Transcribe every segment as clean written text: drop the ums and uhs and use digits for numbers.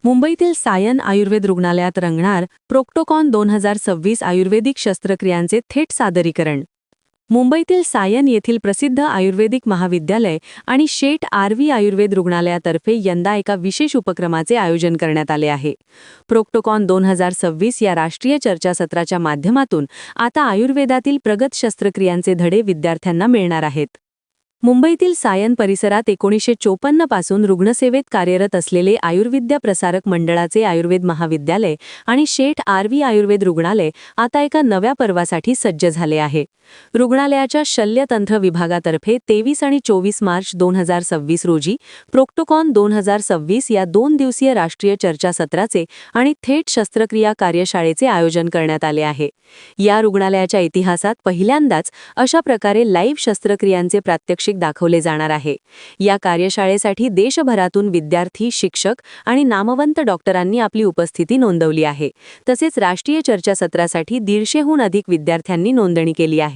मुंबईतील सायन आयुर्वेद रुग्णालयात रंगणार प्रोक्टोकॉन 2026 आयुर्वेदिक शस्त्रक्रियांचे थेट सादरीकरण. मुंबईतील सायन येथील प्रसिद्ध आयुर्वेदिक महाविद्यालय आणि शेठ आरव्ही आयुर्वेद रुग्णालयातर्फे यंदा एका विशेष उपक्रमाचे आयोजन करण्यात आले आहे. प्रोक्टोकॉन 2026 या राष्ट्रीय चर्चासत्राच्या माध्यमातून आता आयुर्वेदातील प्रगत शस्त्रक्रियांचे धडे विद्यार्थ्यांना मिळणार आहेत. मुंबईतील सायन परिसरात 1954 पासून रुग्णसेवेत कार्यरत असलेले आयुर्विद्या प्रसारक मंडळाचे आयुर्वेद महाविद्यालय आणि शेठ आरव्ही आयुर्वेद रुग्णालय आता एका नव्या पर्वासाठी सज्ज झाले आहे. रुग्णालयाच्या शल्यतंत्र विभागातर्फे 23 आणि 24 मार्च 2026 रोजी प्रोक्टोकॉन 2026 या 2 दिवसीय राष्ट्रीय चर्चासत्राचे आणि थेट शस्त्रक्रिया कार्यशाळेचे आयोजन करण्यात आले आहे. या रुग्णालयाच्या इतिहासात पहिल्यांदाच अशा प्रकारे लाईव्ह शस्त्रक्रियांचे प्रात्यक्षिक दाखवले जाणार आहे. या कार्यशाळेसाठी देशभरातून विद्यार्थी, शिक्षक आणि नामवंत डॉक्टरांनी आपली उपस्थिती नोंदवली आहे. तसेच राष्ट्रीय चर्चासत्रासाठी 150हून अधिक विद्यार्थ्यांनी नोंदणी केली आहे.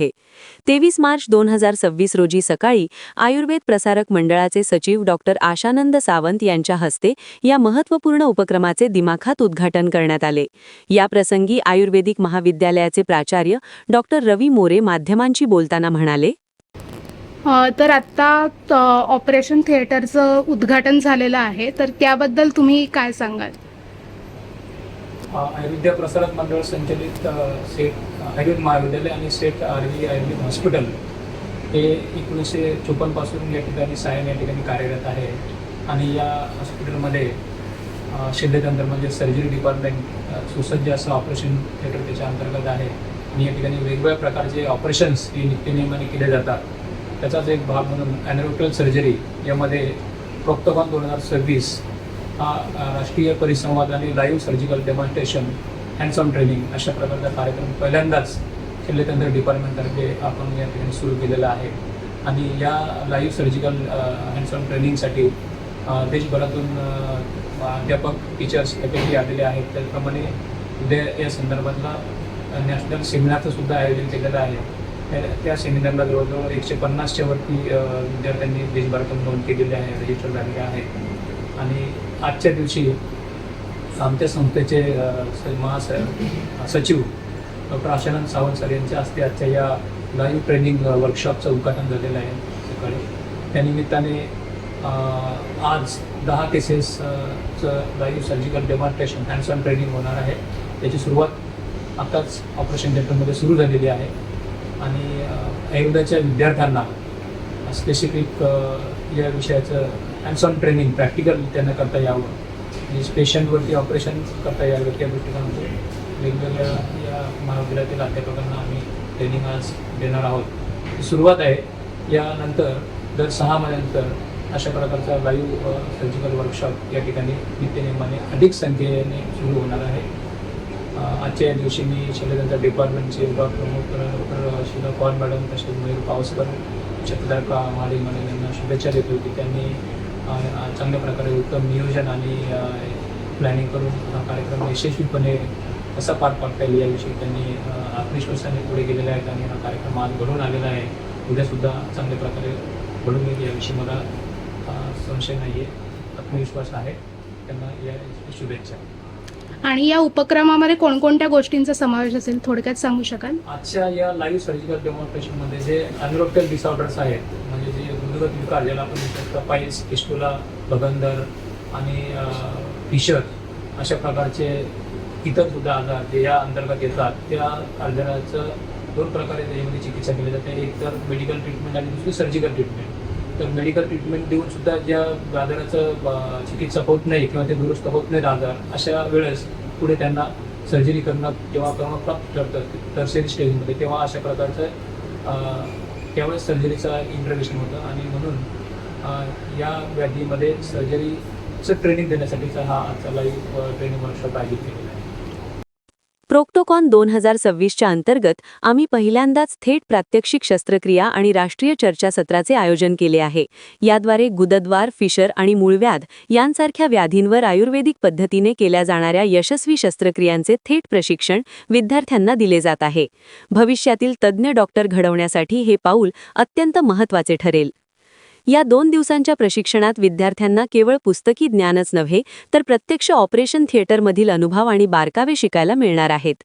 23 मार्च 2026 रोजी सकाळी आयुर्वेद प्रसारक मंडळाचे सचिव डॉक्टर आशानंद सावंत यांच्या हस्ते या महत्त्वपूर्ण उपक्रमाचे दिमाखात उद्घाटन करण्यात आले. याप्रसंगी आयुर्वेदिक महाविद्यालयाचे प्राचार्य डॉक्टर रवी मोरे माध्यमांशी बोलताना म्हणाले, तर आत्ता ऑपरेशन थिएटरचं उद्घाटन झालेलं आहे, तर त्याबद्दल तुम्ही काय सांगाल? आयुर्वेद प्रसारक मंडळ संचलित सेठ आयुर्वेद महाविद्यालय आणि सेठ आरव्ही आयुर्वेद हॉस्पिटल हे 1954 पासून या ठिकाणी सायन या ठिकाणी कार्यरत आहे. आणि या हॉस्पिटलमध्ये शल्यतंत्र म्हणजे सर्जरी डिपार्टमेंट सुसज्ज असं ऑपरेशन थिएटर त्याच्या अंतर्गत आहे. आणि या ठिकाणी वेगवेगळ्या प्रकारचे ऑपरेशन्स हे नित्यनेमाने केले जातात. त्याचाच एक भाग म्हणून ॲनरोटल सर्जरी यामध्ये प्रोक्टोकॉन 2026 हा राष्ट्रीय परिसंवाद आणि live surgical demonstration hands on training अशा प्रकारचा कार्यक्रम पहिल्यांदाच शल्यतंत्र डिपार्टमेंटतर्फे आपण या ठिकाणी सुरू केलेला आहे. आणि या लाईव्ह सर्जिकल हँड्स ऑन ट्रेनिंगसाठी देशभरातून अध्यापक, टीचर्स फॅकल्टी आलेले आहेत. त्याचप्रमाणे उद्या या संदर्भातला नॅशनल सेमिनारचं सुद्धा आयोजन केलेलं आहे. त्या सेमिनारला जवळजवळ 150च्या वरती विद्यार्थ्यांनी देशभरातून नोंद केलेले आहे, रजिस्टर झालेले आहेत. आणि आजच्या दिवशी आमच्या संस्थेचे सचिव डॉक्टर आशानंद सावंत सर यांच्या हस्ते आजच्या या लाईव्ह ट्रेनिंग वर्कशॉपचं उद्घाटन झालेलं आहे सकाळी. त्यानिमित्ताने आज 10 केसेसचं live surgical demonstration hands on training होणार आहे. त्याची सुरुवात आताच ऑपरेशन थिएटरमध्ये सुरू झालेली आहे. आणि आयुर्वेदाच्या विद्यार्थ्यांना स्पेसिफिक या विषयाचं हँड्स ऑन ट्रेनिंग प्रॅक्टिकल त्यांना करता यावं, म्हणजे पेशंटवरती ऑपरेशन करता यावं त्या दृष्टिकोनातून वेगवेगळ्या या महाविद्यालयातील अध्यापकांना आम्ही ट्रेनिंग आज देणार आहोत. सुरुवात आहे. यानंतर दर 6 महिन्यानंतर अशा प्रकारचा लाईव्ह सर्जिकल वर्कशॉप या ठिकाणी नित्यनेमाने अधिक संख्येने सुरू होणार आहे. आजच्या या दिवशी मी शल्यतंत्र डिपार्टमेंटचे डॉक्टर शिला पवार मॅडम, तसेच मयूर पावसकर, छत्रधार महाडिक मॅडम यांना शुभेच्छा देत होती. त्यांनी चांगल्या प्रकारे उत्तम नियोजन आणि प्लॅनिंग करून हा कार्यक्रम यशस्वीपणे कसा पार पाडता येईल याविषयी त्यांनी आत्मविश्वासाने पुढे गेलेले आहेत. आणि हा कार्यक्रम आज घडून आलेला आहे. उद्यासुद्धा चांगल्या प्रकारे घडून येईल याविषयी मला संशय नाही आहे, आत्मविश्वास आहे. त्यांना या शुभेच्छा. आणि या उपक्रमामध्ये कोणकोणत्या गोष्टींचा समावेश असेल, थोडक्यात सांगू शकाल? आजच्या या लाईव्ह सर्जिकल डेमॉन्स्ट्रेशनमध्ये जे अनरोक्टल डिसऑर्डर्स आहेत, म्हणजे जे गुदगत विकार ज्याला आपण पाईल्स, फिस्टुला, भगंदर आणि फिशर अशा प्रकारचे इतर सुद्धा आजार जे या अंतर्गत येतात, त्या आजाराचं 2 प्रकारे त्याच्यामध्ये चिकित्सा केली जाते. एक तर मेडिकल ट्रीटमेंट आणि दुसरी सर्जिकल ट्रीटमेंट. तर मेडिकल ट्रीटमेंट देऊन सुद्धा ज्या आजाराचं चिकित्सा होत नाही किंवा ते दुरुस्त होत नाहीत आजार, अशा वेळेस पुढे त्यांना सर्जरी करणं जेव्हा क्रमप्राप्त ठरतं टर्शियरी स्टेजमध्ये, तेव्हा अशा प्रकारचं त्यावेळेस सर्जरीचा इंटरव्हेन्शन होतं. आणि म्हणून या व्याधीमध्ये सर्जरीचं ट्रेनिंग देण्यासाठीचा हा आजचा लाईव्ह ट्रेनिंग वर्कशॉप आयोजित केलेला आहे. प्रोक्टोकॉन 2026च्या अंतर्गत आम्ही पहिल्यांदाच थेट प्रात्यक्षिक शस्त्रक्रिया आणि राष्ट्रीय चर्चासत्राचे आयोजन केले आहे. याद्वारे गुदद्वार, फिशर आणि मूळव्याध यांसारख्या व्याधींवर आयुर्वेदिक पद्धतीने केल्या जाणाऱ्या यशस्वी शस्त्रक्रियांचे थेट प्रशिक्षण विद्यार्थ्यांना दिले जात आहे. भविष्यातील तज्ज्ञ डॉक्टर घडवण्यासाठी हे पाऊल अत्यंत महत्त्वाचे ठरेल. या 2 दिवसांच्या प्रशिक्षणात विद्यार्थ्यांना केवळ पुस्तकी ज्ञानच नव्हे तर प्रत्यक्ष ऑपरेशन थिएटरमधील अनुभव आणि बारकावे शिकायला मिळणार आहेत.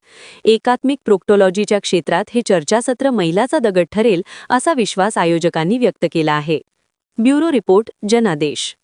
एकात्मिक प्रोक्टोलॉजीच्या क्षेत्रात हे चर्चासत्र मैलाचा दगड ठरेल असा विश्वास आयोजकांनी व्यक्त केला आहे. ब्युरो रिपोर्ट, जनादेश.